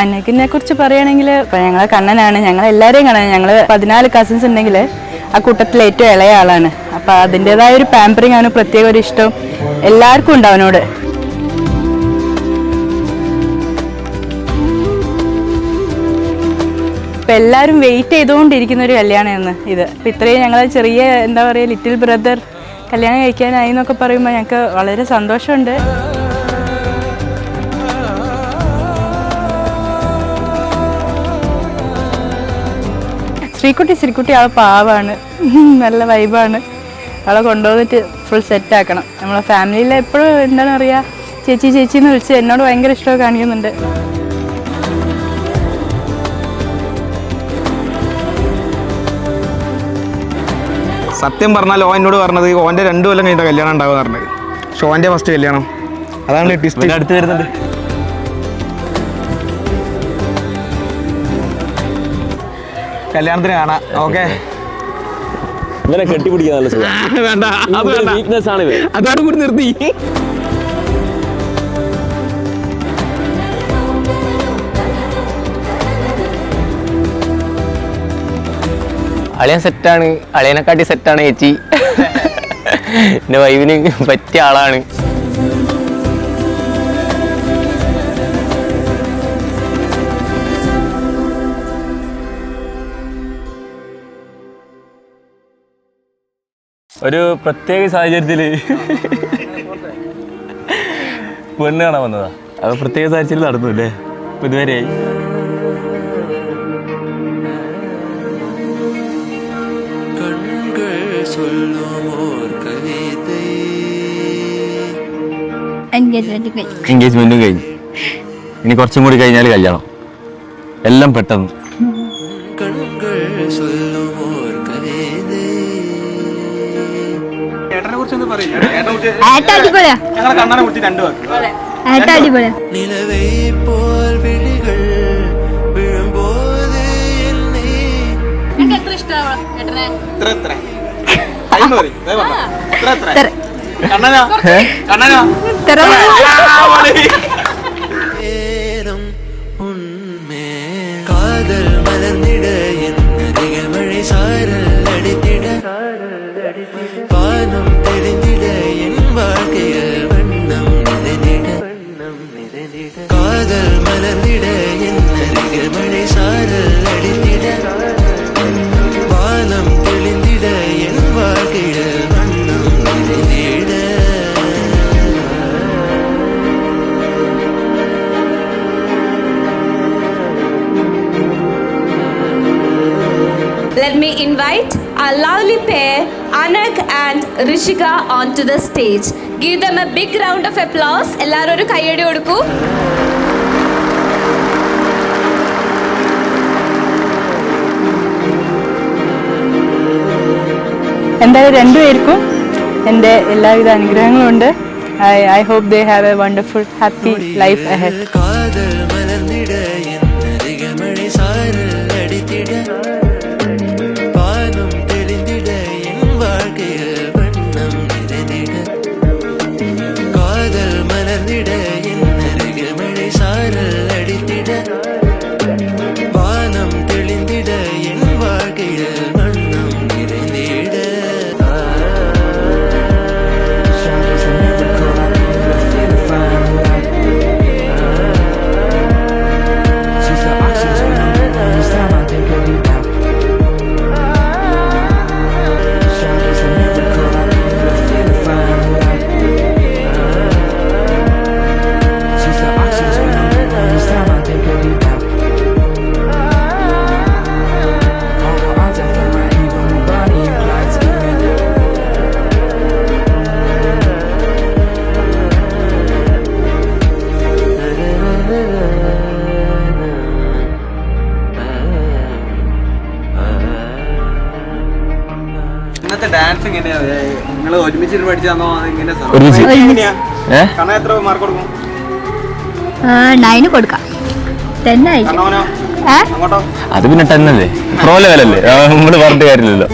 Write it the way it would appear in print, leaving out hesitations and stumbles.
അനക്കിനെ കുറിച്ച് പറയുകയാണെങ്കിൽ ഇപ്പം ഞങ്ങൾ കണ്ണനാണ്, ഞങ്ങൾ എല്ലാവരെയും കാണാൻ. ഞങ്ങൾ 14 കസിൻസ് ഉണ്ടെങ്കിൽ ആ കൂട്ടത്തിൽ ഏറ്റവും ഇളയ ആളാണ്. അപ്പം അതിൻ്റെതായ ഒരു പാമ്പറിങ്, അവന് പ്രത്യേക ഒരു ഇഷ്ടം എല്ലാവർക്കും ഉണ്ട് അവനോട്. ഇപ്പം എല്ലാവരും വെയിറ്റ് ചെയ്തുകൊണ്ടിരിക്കുന്ന ഒരു കല്യാണമാണ് ഇത്. ഇപ്പം ഇത്രയും ഞങ്ങൾ ചെറിയ എന്താ പറയുക ലിറ്റിൽ ബ്രദർ കല്യാണം കഴിക്കാനായി എന്നൊക്കെ പറയുമ്പോൾ ഞങ്ങൾക്ക് വളരെ സന്തോഷമുണ്ട്. ശ്രീക്കുട്ടി ആളെ പാവാണ്, നല്ല വൈബാണ്. അവളെ കൊണ്ടുവന്നിട്ട് ഫുൾ സെറ്റാക്കണം. നമ്മളെ ഫാമിലിയിൽ എപ്പോഴും എന്താണ് പറയുക ചേച്ചി എന്ന് വിളിച്ച് എന്നോട് ഭയങ്കര ഇഷ്ടമൊക്കെ കാണിക്കുന്നുണ്ട്. സത്യം പറഞ്ഞാൽ എന്നോട് പറഞ്ഞത് ഓൻ്റെ 2 കൊല്ലം കഴിഞ്ഞിട്ട് കല്യാണം ഉണ്ടാവുമെന്ന് പറഞ്ഞത്. പക്ഷെ ഓൻ്റെ ഫസ്റ്റ് കല്യാണം, അതാണ് ട്വിസ്റ്റ്. അടുത്ത് വരുന്നുണ്ട്. കല്യാണത്തിന് കാണാം. ഓക്കെ, ഇവനെ കെട്ടിപ്പിടിക്കാൻ നല്ല സുഖം. വേണ്ട, അത് വേണ്ട, വീക്ക്നെസ് ആണ് ഇത്. അതോട് കൂടി നിർത്തി. അളിയൻ സെറ്റാണ്, അളിയനെക്കാട്ടി സെറ്റാണ് ചേച്ചി. എൻ്റെ വൈഫിന് പറ്റിയ ആളാണ്. ഒരു പ്രത്യേക സാഹചര്യത്തിൽ പെണ്ണ് കാണാൻ വന്നതാ. അത് പ്രത്യേക സാഹചര്യത്തിൽ നടന്നു അല്ലേ? ഇപ്പം ഇതുവരെയായി. എൻഗേജ്മെന്റും കഴിഞ്ഞു. ഇനി കുറച്ചും കൂടി കഴിഞ്ഞാൽ കല്യാണം. എല്ലാം പെട്ടെന്ന്. காதல் மலர்ந்திட என் அருகில் மழை சாரல் அடித்திட வானம் தெளிந்திட என் வாழ்க்கையில் வண்ணம் நிறைந்திட காதல் மலர்ந்திட என் அருகில் மழை சாரல் அடித்திட வானம் தெளிந்திட என் வாழ்க்கையில் வண்ணம் நிறைந்திட. Let me invite our lovely pair, Anak and Rishika, onto the stage. Give them a big round of applause. Ellaru oru kaiyadi kodukku. എന്തായാലും രണ്ടുപേർക്കും എൻ്റെ എല്ലാവിധ അനുഗ്രഹങ്ങളും ഉണ്ട്. I hope they have a wonderful, happy life ahead. காதல் மலர்ந்திட என் அருகில் மழை சாரல் அடித்திட வானம் தெளிந்திட என் வாழ்க்கையில் வண்ணம் நிறைந்திட காதல் மலர்ந்திட என் அருகில் மழை சாரல் அடித்திட வானம் தெளிந்திட என் வாழ்க்கையில் வண்ணம் நிறைந்திட. ഡാൻസ് എങ്ങനെയാ നിങ്ങൾ ഒരുമിച്ച് പഠിച്ചാന്നോ? എത്ര മാർക്ക് കൊടുക്കും? 9 കൊടുക്കാം. 10 ആയി. അത് പിന്നെ 10 അല്ലേ, പ്രോ ലെവലല്ലേ, നമ്മള് പറഞ്ഞിട്ട് കാര്യമില്ലല്ലോ.